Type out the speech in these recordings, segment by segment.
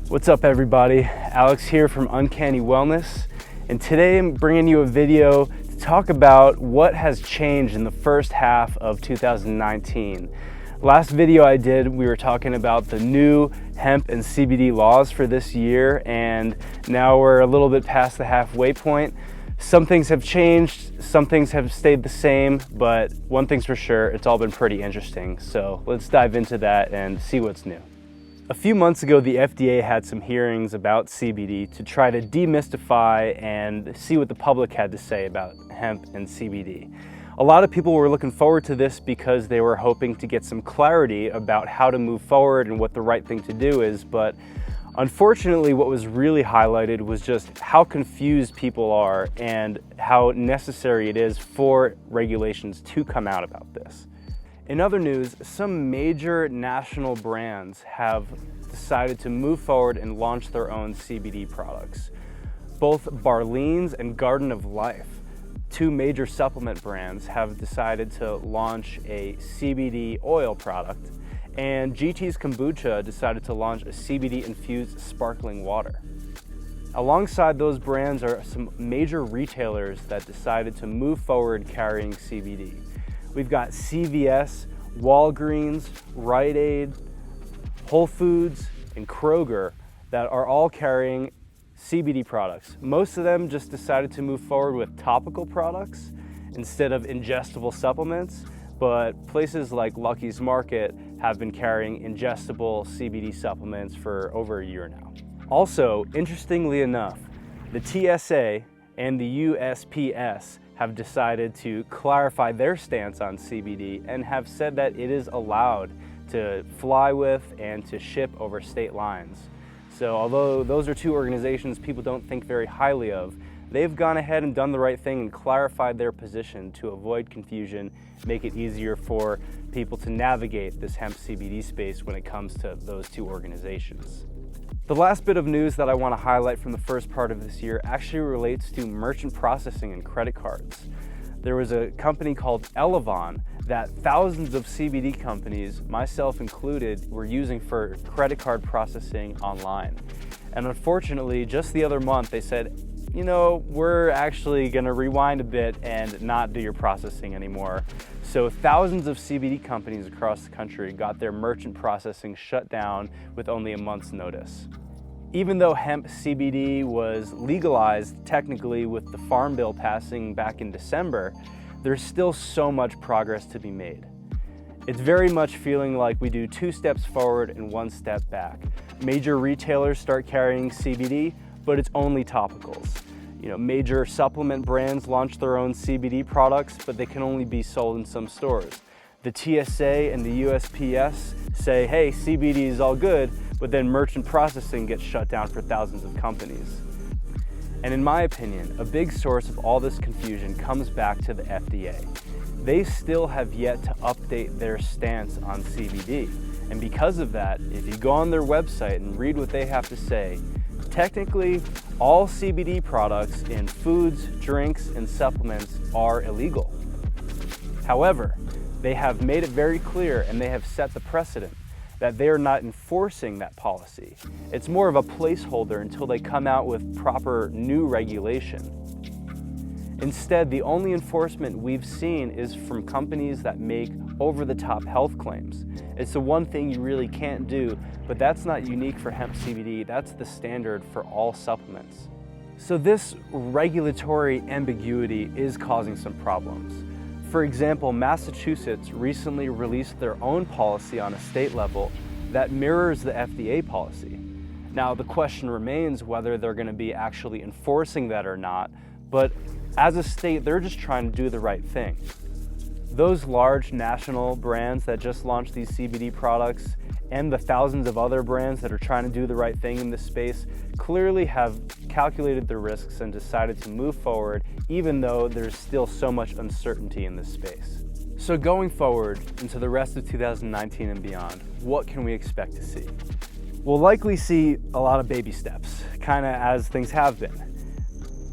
What's up everybody? Alex here from UnCanny Wellness, and today I'm bringing you a video to talk about what has changed in the first half of 2019. Last video I did, we were talking about the new hemp and CBD laws for this year, and now we're a little bit past the halfway point. Some things have changed, some things have stayed the same, but one thing's for sure, it's all been pretty interesting. So let's dive into that and see what's new. A few months ago, the FDA had some hearings about CBD to try to demystify and see what the public had to say about hemp and CBD. A lot of people were looking forward to this because they were hoping to get some clarity about how to move forward and what the right thing to do is, but unfortunately, what was really highlighted was just how confused people are and how necessary it is for regulations to come out about this. In other news, some major national brands have decided to move forward and launch their own CBD products. Both Barlean's and Garden of Life, two major supplement brands, have decided to launch a CBD oil product, and GT's Kombucha decided to launch a CBD-infused sparkling water. Alongside those brands are some major retailers that decided to move forward carrying CBD. We've got CVS, Walgreens, Rite Aid, Whole Foods, and Kroger that are all carrying CBD products. Most of them just decided to move forward with topical products instead of ingestible supplements, but places like Lucky's Market have been carrying ingestible CBD supplements for over a year now. Also, interestingly enough, the TSA and the USPS have decided to clarify their stance on CBD and have said that it is allowed to fly with and to ship over state lines. So although those are two organizations people don't think very highly of, they've gone ahead and done the right thing and clarified their position to avoid confusion, make it easier for people to navigate this hemp CBD space when it comes to those two organizations. The last bit of news that I want to highlight from the first part of this year actually relates to merchant processing and credit cards. There was a company called Elevon that thousands of CBD companies, myself included, were using for credit card processing online. And unfortunately, just the other month, they said, you know, we're actually going to rewind a bit and not do your processing anymore. So thousands of CBD companies across the country got their merchant processing shut down with only a month's notice. Even though hemp CBD was legalized technically with the Farm Bill passing back in December, there's still so much progress to be made. It's very much feeling like we do 2 steps forward and 1 step back. Major retailers start carrying CBD, but it's only topicals. You know, major supplement brands launch their own CBD products, but they can only be sold in some stores. The TSA and the USPS say, hey, CBD is all good, but then merchant processing gets shut down for thousands of companies. And in my opinion, a big source of all this confusion comes back to the FDA. They still have yet to update their stance on CBD. And because of that, if you go on their website and read what they have to say, technically, all CBD products in foods, drinks, and supplements are illegal. However, they have made it very clear and they have set the precedent that they are not enforcing that policy. It's more of a placeholder until they come out with proper new regulation. Instead, the only enforcement we've seen is from companies that make over-the-top health claims. It's the one thing you really can't do, but that's not unique for hemp CBD, that's the standard for all supplements. So this regulatory ambiguity is causing some problems. For example, Massachusetts recently released their own policy on a state level that mirrors the FDA policy. Now, the question remains whether they're going to be actually enforcing that or not, but as a state, they're just trying to do the right thing. Those large national brands that just launched these CBD products and the thousands of other brands that are trying to do the right thing in this space clearly have calculated the risks and decided to move forward, even though there's still so much uncertainty in this space. So going forward into the rest of 2019 and beyond, what can we expect to see? We'll likely see a lot of baby steps, kind of as things have been.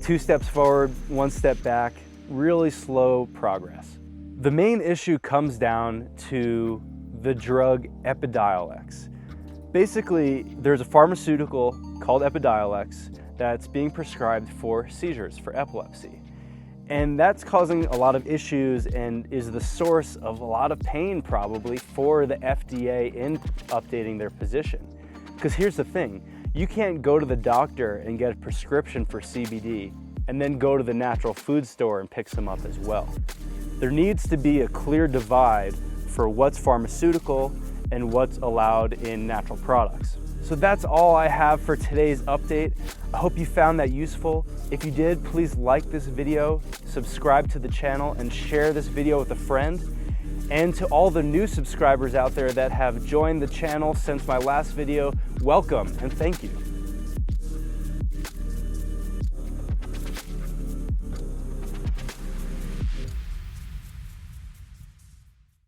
2 steps forward, 1 step back, really slow progress. The main issue comes down to the drug Epidiolex. Basically, there's a pharmaceutical called Epidiolex that's being prescribed for seizures, for epilepsy. And that's causing a lot of issues and is the source of a lot of pain probably for the FDA in updating their position. Because here's the thing, you can't go to the doctor and get a prescription for CBD and then go to the natural food store and pick some up as well. There needs to be a clear divide for what's pharmaceutical and what's allowed in natural products. So that's all I have for today's update. I hope you found that useful. If you did, please like this video, subscribe to the channel, and share this video with a friend. And to all the new subscribers out there that have joined the channel since my last video, welcome and thank you.